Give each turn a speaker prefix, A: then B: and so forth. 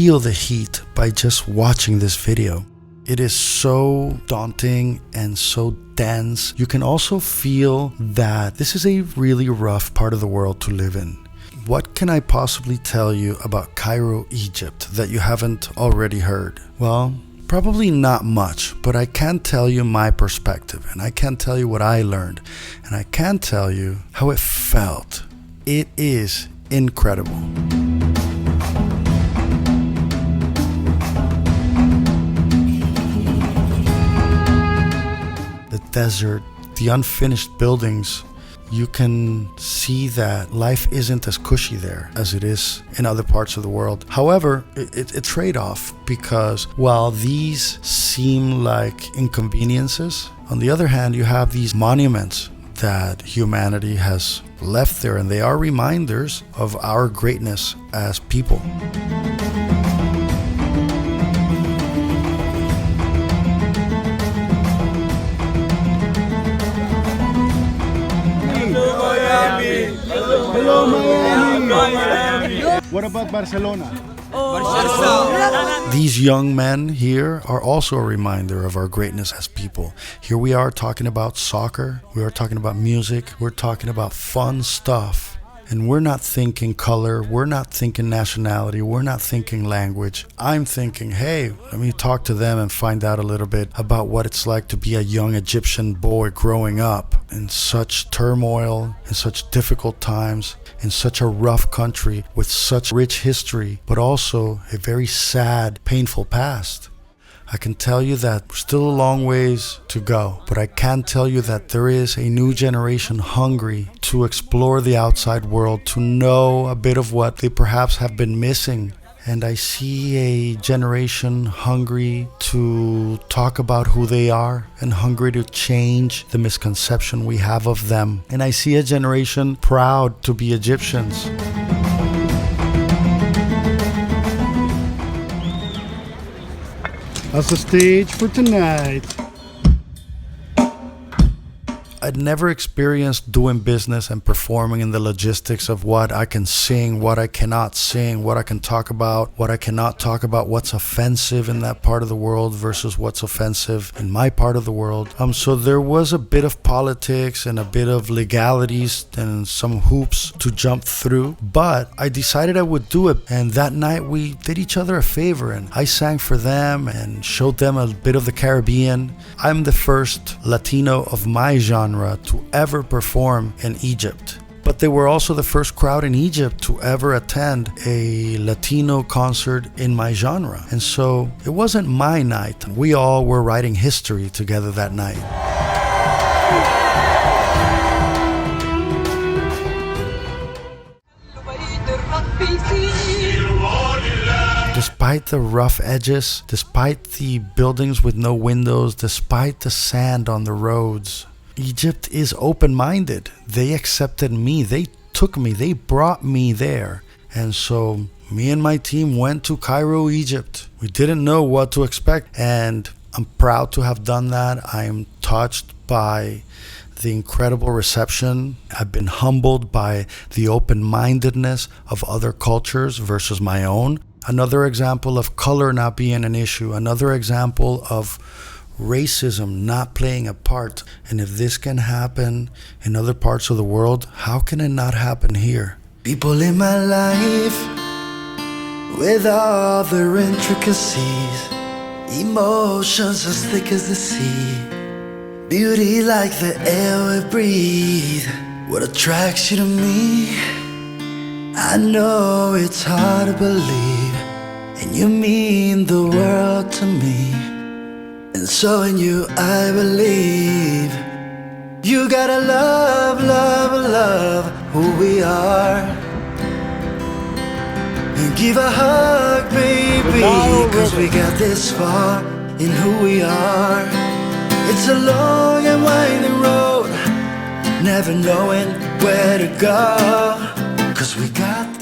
A: feel the heat by just watching this video. It is so daunting and so dense. You can also feel that this is a really rough part of the world to live in. What can I possibly tell you about Cairo, Egypt that you haven't already heard? Well, probably not much, but I can tell you my perspective, and I can tell you what I learned, and I can tell you how it felt. It is incredible. The desert, the unfinished buildings, you can see that life isn't as cushy there as it is in other parts of the world. However, it's a trade-off, because while these seem like inconveniences, on the other hand, you have these monuments that humanity has left there, and they are reminders of our greatness as people.
B: Hello, Miami. What about Barcelona?
A: These young men here are also a reminder of our greatness as people. Here we are talking about soccer, we are talking about music, we're talking about fun stuff. And we're not thinking color, we're not thinking nationality, we're not thinking language. I'm thinking, hey, let me talk to them and find out a little bit about what it's like to be a young Egyptian boy growing up in such turmoil, in such difficult times, in such a rough country with such rich history, but also a very sad, painful past. I can tell you that we're still a long ways to go, but I can tell you that there is a new generation hungry to explore the outside world, to know a bit of what they perhaps have been missing. And I see a generation hungry to talk about who they are and hungry to change the misconception we have of them. And I see a generation proud to be Egyptians.
B: That's the stage for tonight.
A: I'd never experienced doing business and performing in the logistics of what I can sing, what I cannot sing, what I can talk about, what I cannot talk about, what's offensive in that part of the world versus what's offensive in my part of the world. So there was a bit of politics and a bit of legalities and some hoops to jump through, but I decided I would do it. And that night we did each other a favor, and I sang for them and showed them a bit of the Caribbean. I'm the first Latino of my genre to ever perform in Egypt. But they were also the first crowd in Egypt to ever attend a Latino concert in my genre. And so it wasn't my night. We all were writing history together that night. Despite the rough edges, despite the buildings with no windows, despite the sand on the roads, Egypt is open-minded. They accepted me. They took me. They brought me there. And so me and my team went to Cairo, Egypt. We didn't know what to expect, and I'm proud to have done that. I am touched by the incredible reception. I've been humbled by the open-mindedness of other cultures versus my own. Another example of color not being an issue. Another example of racism not playing a part. And if this can happen in other parts of the world, how can it not happen here? People in my life with all their intricacies, emotions as thick as the sea, beauty like the air we breathe. What attracts you to me? I know it's hard to believe, and you mean the world to me. And so in you I believe. You gotta love, love, love who we are, and give a hug, baby, cause we got this far in who we are. It's a long and winding road, never knowing where to go, cause we got